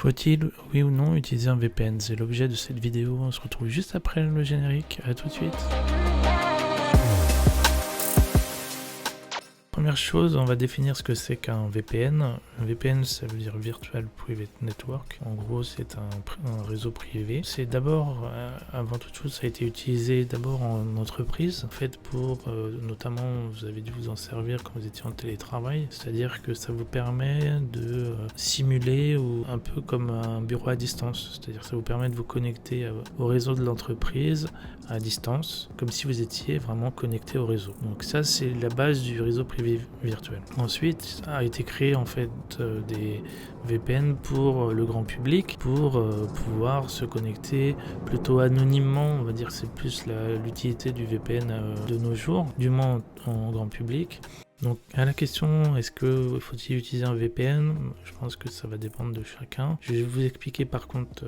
Faut-il, oui ou non, utiliser un VPN? C'est l'objet de cette vidéo, on se retrouve juste après le générique, à tout de suite. Première chose, on va définir ce que c'est qu'un VPN. Un VPN, ça veut dire Virtual Private Network. En gros, c'est un réseau privé. C'est d'abord, avant toute chose, ça a été utilisé d'abord en entreprise, en fait pour, notamment, vous avez dû vous en servir quand vous étiez en télétravail, c'est-à-dire que ça vous permet de simuler ou un peu comme un bureau à distance, c'est-à-dire que ça vous permet de vous connecter au réseau de l'entreprise à distance, comme si vous étiez vraiment connecté au réseau. Donc ça, c'est la base du réseau privé virtuel. Ensuite, a été créé en fait des VPN pour le grand public, pour pouvoir se connecter plutôt anonymement. On va dire que c'est plus l'utilité du VPN de nos jours, du moins en grand public. Donc à la question, est-ce que faut-il utiliser un VPN? Je pense que ça va dépendre de chacun. Je vais vous expliquer par contre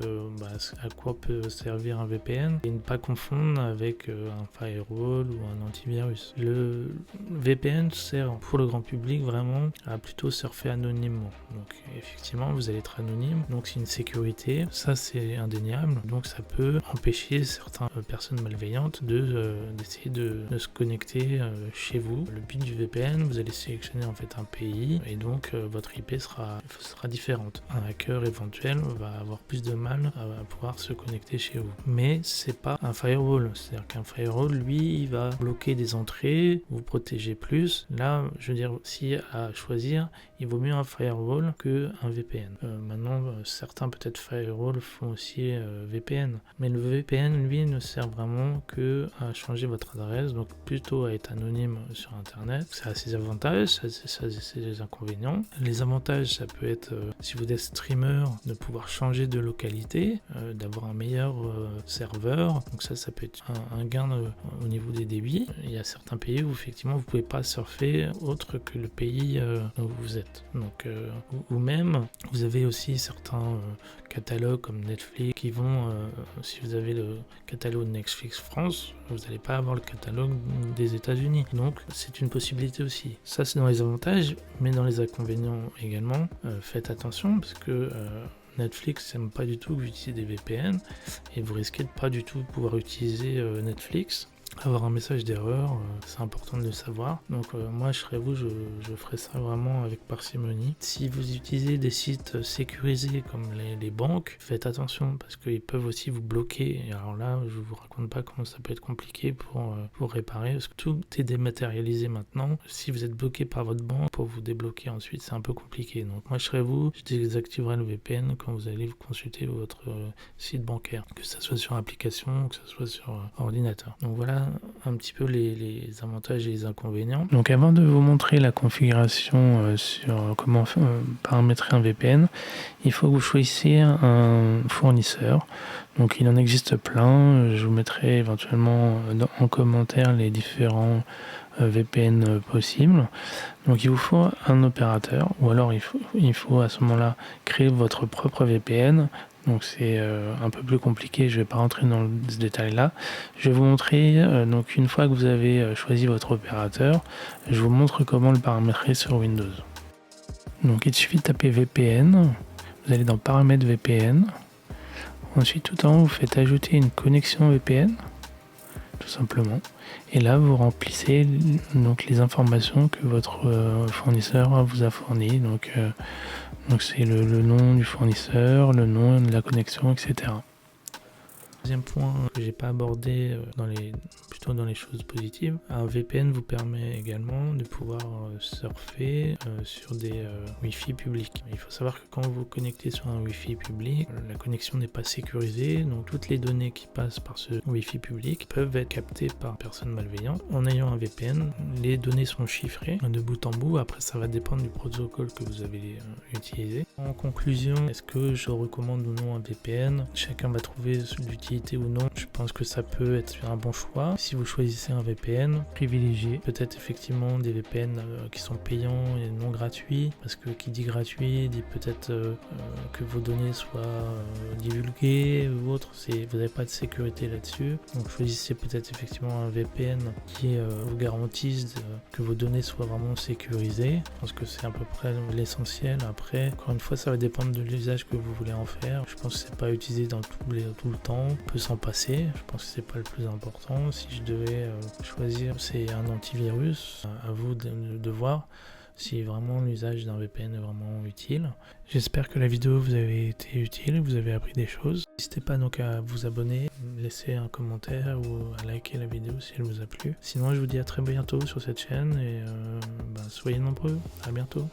à quoi peut servir un VPN et ne pas confondre avec un firewall ou un antivirus. Le VPN sert pour le grand public vraiment à plutôt surfer anonymement. Donc effectivement, vous allez être anonyme, donc c'est une sécurité, ça c'est indéniable. Donc ça peut empêcher certaines personnes malveillantes d'essayer de se connecter chez vous. Le but du VPN, vous allez sélectionner en fait un pays et donc votre IP sera différente. Un hacker éventuel va avoir plus de mal à pouvoir se connecter chez vous. Mais c'est pas un firewall, c'est-à-dire qu'un firewall, lui, il va bloquer des entrées, vous protéger plus. Là, je veux dire, si à choisir, il vaut mieux un firewall que un VPN. Maintenant, certains peut-être firewall font aussi VPN, mais le VPN, lui, ne sert vraiment que à changer votre adresse, donc plutôt à être anonyme sur Internet. Ça a ses avantages, ça a ses inconvénients. Les avantages, ça peut être, si vous êtes streamer, de pouvoir changer de localité, d'avoir un meilleur serveur. Donc ça peut être un gain au niveau des débits. Il y a certains pays où effectivement vous pouvez pas surfer autre que le pays où vous êtes. Donc ou même vous avez aussi certains catalogues comme Netflix qui vont, si vous avez le catalogue Netflix France, vous n'allez pas avoir le catalogue des États-Unis. Donc c'est une possibilité aussi. Ça c'est dans les avantages, mais dans les inconvénients également, faites attention parce que Netflix n'aime pas du tout que vous utilisez des VPN et vous risquez de pas du tout pouvoir utiliser Netflix. Avoir un message d'erreur, c'est important de le savoir. Donc moi je serais vous, je ferais ça vraiment avec parcimonie. Si vous utilisez des sites sécurisés comme les banques, faites attention parce qu'ils peuvent aussi vous bloquer. Et alors là, je vous raconte pas comment ça peut être compliqué pour réparer parce que tout est dématérialisé maintenant. Si vous êtes bloqué par votre banque, pour vous débloquer ensuite, c'est un peu compliqué. Donc moi je serais vous, je désactiverai le VPN quand vous allez consulter votre site bancaire, que ce soit sur application, que ce soit sur ordinateur. Donc voilà un petit peu les avantages et les inconvénients. Donc avant de vous montrer la configuration sur comment paramétrer un VPN, il faut que vous choisissiez un fournisseur. Donc il en existe plein, je vous mettrai éventuellement en commentaire les différents VPN possibles. Donc il vous faut un opérateur ou alors il faut à ce moment-là créer votre propre VPN. Donc c'est un peu plus compliqué, je ne vais pas rentrer dans ce détail-là. Je vais vous montrer, donc une fois que vous avez choisi votre opérateur, je vous montre comment le paramétrer sur Windows. Donc il suffit de taper VPN, vous allez dans Paramètres VPN. Ensuite tout en haut, vous faites ajouter une connexion VPN, tout simplement. Et là, vous remplissez donc les informations que votre fournisseur vous a fournies. Donc c'est le nom du fournisseur, le nom de la connexion, etc. Deuxième point que j'ai pas abordé plutôt dans les choses positives, un VPN vous permet également de pouvoir surfer sur des Wi-Fi publics. Il faut savoir que quand vous vous connectez sur un Wi-Fi public, la connexion n'est pas sécurisée, donc toutes les données qui passent par ce Wi-Fi public peuvent être captées par personnes malveillantes. En ayant un VPN, les données sont chiffrées de bout en bout, après ça va dépendre du protocole que vous avez utilisé. En conclusion, est-ce que je recommande ou non un VPN? Chacun va trouver l'utilité utilité ou non, je pense que ça peut être un bon choix. Si vous choisissez un VPN, privilégiez peut-être effectivement des VPN qui sont payants et non gratuits, parce que qui dit gratuit dit peut-être que vos données soient divulguées ou autre, vous n'avez pas de sécurité là-dessus. Donc choisissez peut-être effectivement un VPN qui vous garantisse que vos données soient vraiment sécurisées. Je pense que c'est à peu près l'essentiel. Après, encore une fois, ça va dépendre de l'usage que vous voulez en faire. Je pense que c'est pas utilisé dans tout le temps. On peut s'en passer. Je pense que c'est pas le plus important. Si je devais choisir, c'est un antivirus. À vous de voir si vraiment l'usage d'un VPN est vraiment utile. J'espère que la vidéo vous avait été utile, vous avez appris des choses. N'hésitez pas donc à vous abonner, laisser un commentaire ou à liker la vidéo si elle vous a plu. Sinon, je vous dis à très bientôt sur cette chaîne et soyez nombreux. À bientôt.